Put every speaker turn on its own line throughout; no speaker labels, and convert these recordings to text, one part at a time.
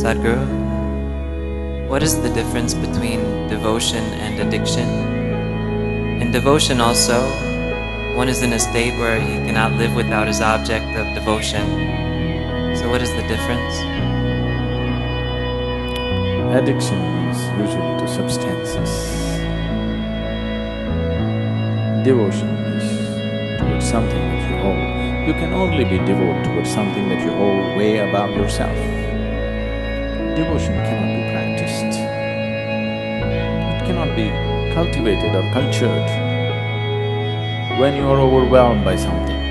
Sadhguru, what is the difference between devotion and addiction? In devotion also, one is in a state where he cannot live without his object of devotion. So what is the difference?
Addiction is usually to substances. Devotion is towards something that you hold. You can only be devoted towards something that you hold way above yourself. Devotion cannot be practiced. It cannot be cultivated or cultured. When you are overwhelmed by something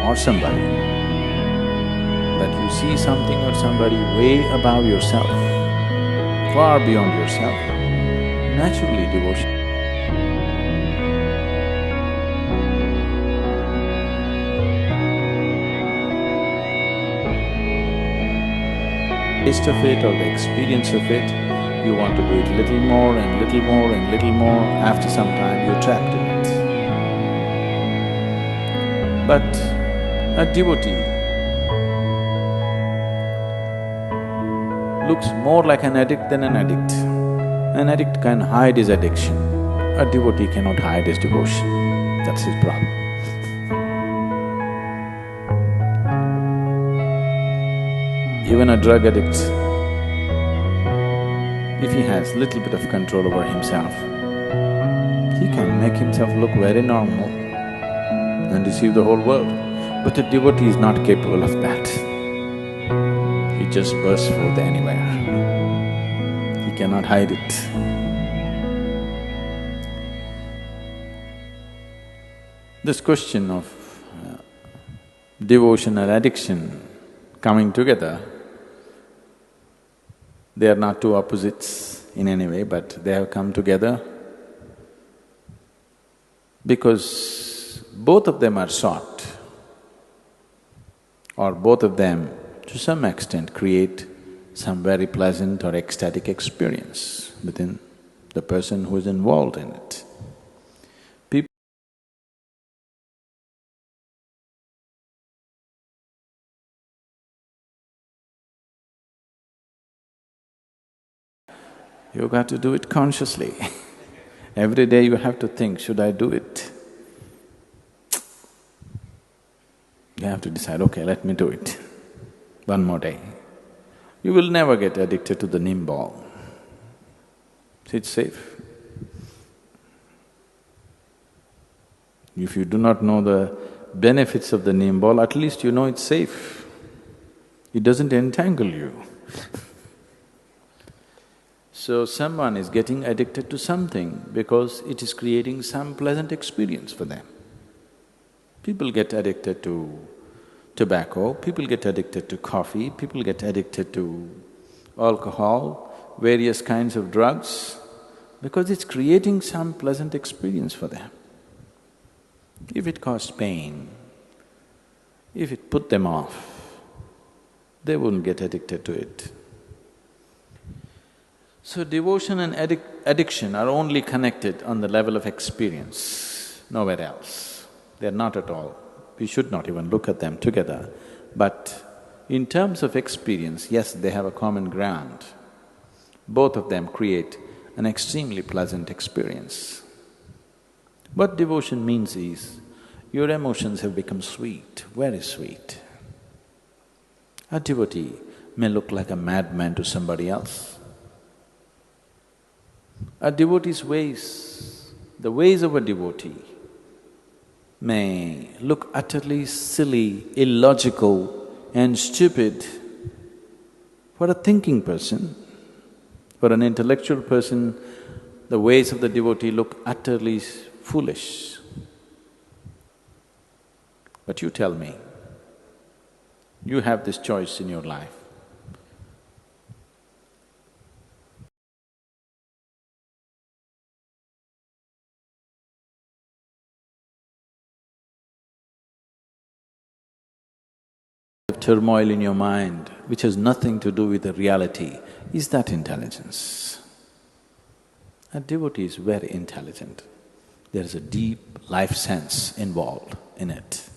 or somebody, that you see something or somebody way above yourself, far beyond yourself, naturally devotion. Taste of it or the experience of it, you want to do it little more and little more and little more, after some time you're trapped in it. But a devotee looks more like an addict than an addict. An addict can hide his addiction, a devotee cannot hide his devotion, that's his problem. Even a drug addict, if he has little bit of control over himself, he can make himself look very normal and deceive the whole world. But a devotee is not capable of that. He just bursts forth anywhere. He cannot hide it. This question of devotion and addiction coming together, they are not two opposites in any way, but they have come together because both of them are sought, or both of them to some extent create some very pleasant or ecstatic experience within the person who is involved in it. You got to do it consciously. Every day you have to think, should I do it? You have to decide, okay, let me do it. One more day. You will never get addicted to the neem ball. It's safe. If you do not know the benefits of the neem ball, at least you know it's safe. It doesn't entangle you. So someone is getting addicted to something because it is creating some pleasant experience for them. People get addicted to tobacco, people get addicted to coffee, people get addicted to alcohol, various kinds of drugs, because it's creating some pleasant experience for them. If it caused pain, if it put them off, they wouldn't get addicted to it. So devotion and addiction are only connected on the level of experience, nowhere else. They're not at all. We should not even look at them together. But in terms of experience, yes, they have a common ground. Both of them create an extremely pleasant experience. What devotion means is, your emotions have become sweet, very sweet. A devotee may look like a madman to somebody else. A devotee's ways, the ways of a devotee may look utterly silly, illogical and stupid for a thinking person. For an intellectual person, the ways of the devotee look utterly foolish. But you tell me, you have this choice in your life. Turmoil in your mind, which has nothing to do with the reality, is that intelligence? A devotee is very intelligent. There is a deep life sense involved in it.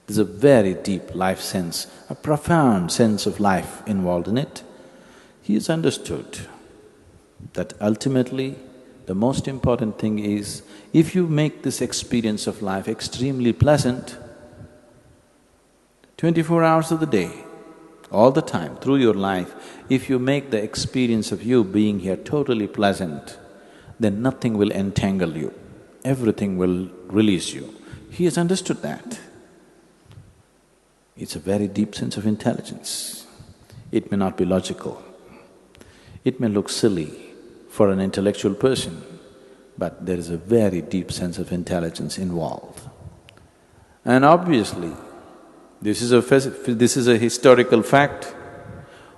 There's a very deep life sense, a profound sense of life involved in it. He has understood that ultimately the most important thing is, if you make this experience of life extremely pleasant, 24 hours of the day, all the time, through your life, if you make the experience of you being here totally pleasant, then nothing will entangle you, everything will release you. He has understood that. It's a very deep sense of intelligence. It may not be logical, it may look silly for an intellectual person, but there is a very deep sense of intelligence involved. And obviously, this is a historical fact.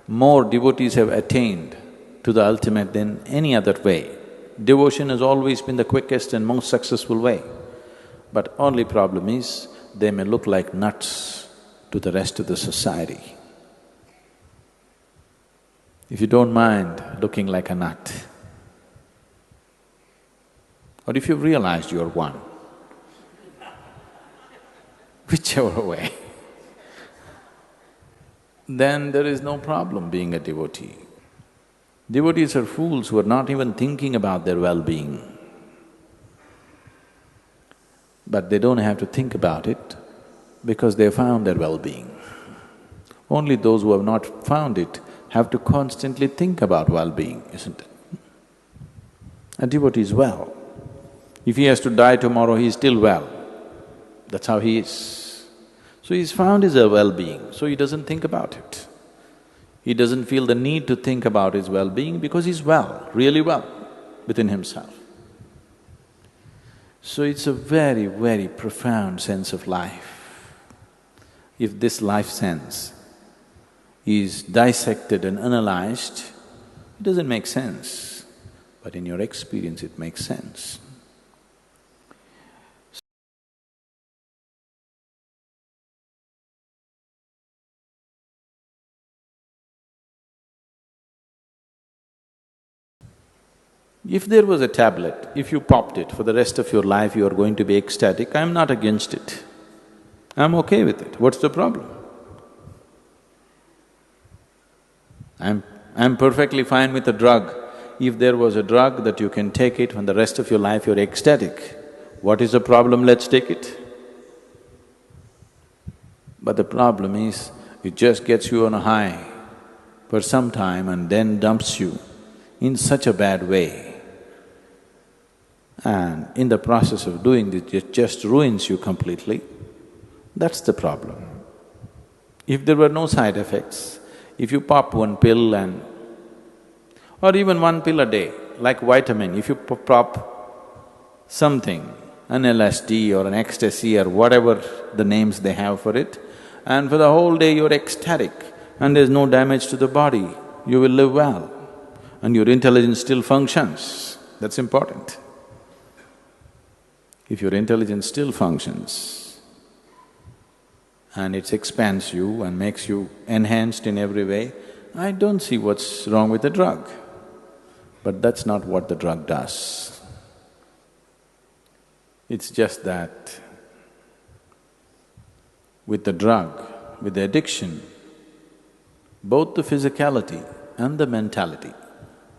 More devotees have attained to the ultimate than any other way. Devotion has always been the quickest and most successful way. But only problem is, they may look like nuts to the rest of the society. If you don't mind looking like a nut, or if you've realized you're one, whichever way, then there is no problem being a devotee. Devotees are fools who are not even thinking about their well-being. But they don't have to think about it because they found their well-being. Only those who have not found it have to constantly think about well-being, isn't it? A devotee is well. If he has to die tomorrow, he is still well. That's how he is. So he's found his well-being, so he doesn't think about it. He doesn't feel the need to think about his well-being because he's well, really well within himself. So it's a very, very profound sense of life. If this life sense is dissected and analyzed, it doesn't make sense, but in your experience it makes sense. If there was a tablet, if you popped it, for the rest of your life you are going to be ecstatic, I'm not against it. I'm okay with it. What's the problem? I'm perfectly fine with a drug. If there was a drug that you can take it, for the rest of your life you're ecstatic, what is the problem? Let's take it. But the problem is, it just gets you on a high for some time and then dumps you in such a bad way. And in the process of doing this, it just ruins you completely. That's the problem. If there were no side effects, if you pop one pill and… or even one pill a day, like vitamin, if you pop something, an LSD or an ecstasy or whatever the names they have for it, and for the whole day you're ecstatic and there's no damage to the body, you will live well and your intelligence still functions. That's important. If your intelligence still functions and it expands you and makes you enhanced in every way, I don't see what's wrong with the drug. But that's not what the drug does. It's just that with the drug, with the addiction, both the physicality and the mentality,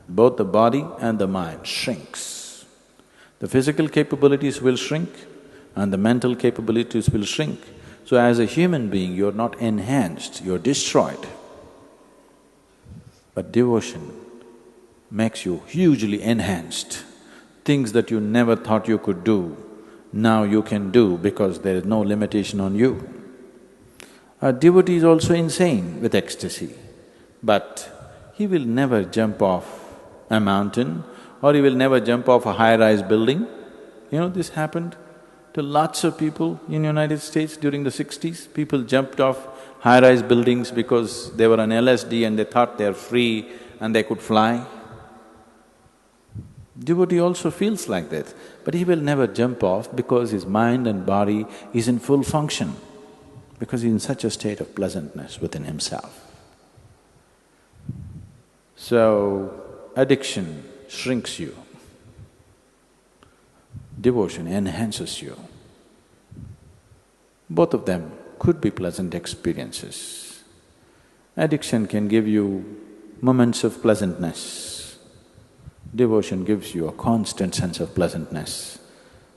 both the body and the mind shrinks. The physical capabilities will shrink and the mental capabilities will shrink. So as a human being, you're not enhanced, you're destroyed. But devotion makes you hugely enhanced. Things that you never thought you could do, now you can do because there is no limitation on you. A devotee is also insane with ecstasy, but he will never jump off a mountain or he will never jump off a high-rise building. You know, this happened to lots of people in United States during the 60s. People jumped off high-rise buildings because they were on LSD and they thought they're free and they could fly. Devotee also feels like that, but he will never jump off because his mind and body is in full function, because he's in such a state of pleasantness within himself. So, addiction shrinks you, devotion enhances you. Both of them could be pleasant experiences. Addiction can give you moments of pleasantness. Devotion gives you a constant sense of pleasantness.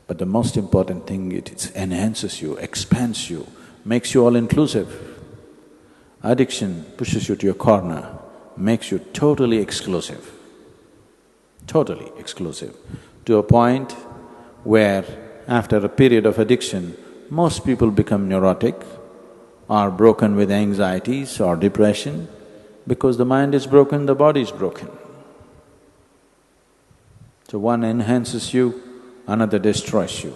But the most important thing, it enhances you, expands you, makes you all-inclusive. Addiction pushes you to your corner, makes you totally exclusive, to a point where after a period of addiction, most people become neurotic or broken with anxieties or depression. Because the mind is broken, the body is broken. So one enhances you, another destroys you.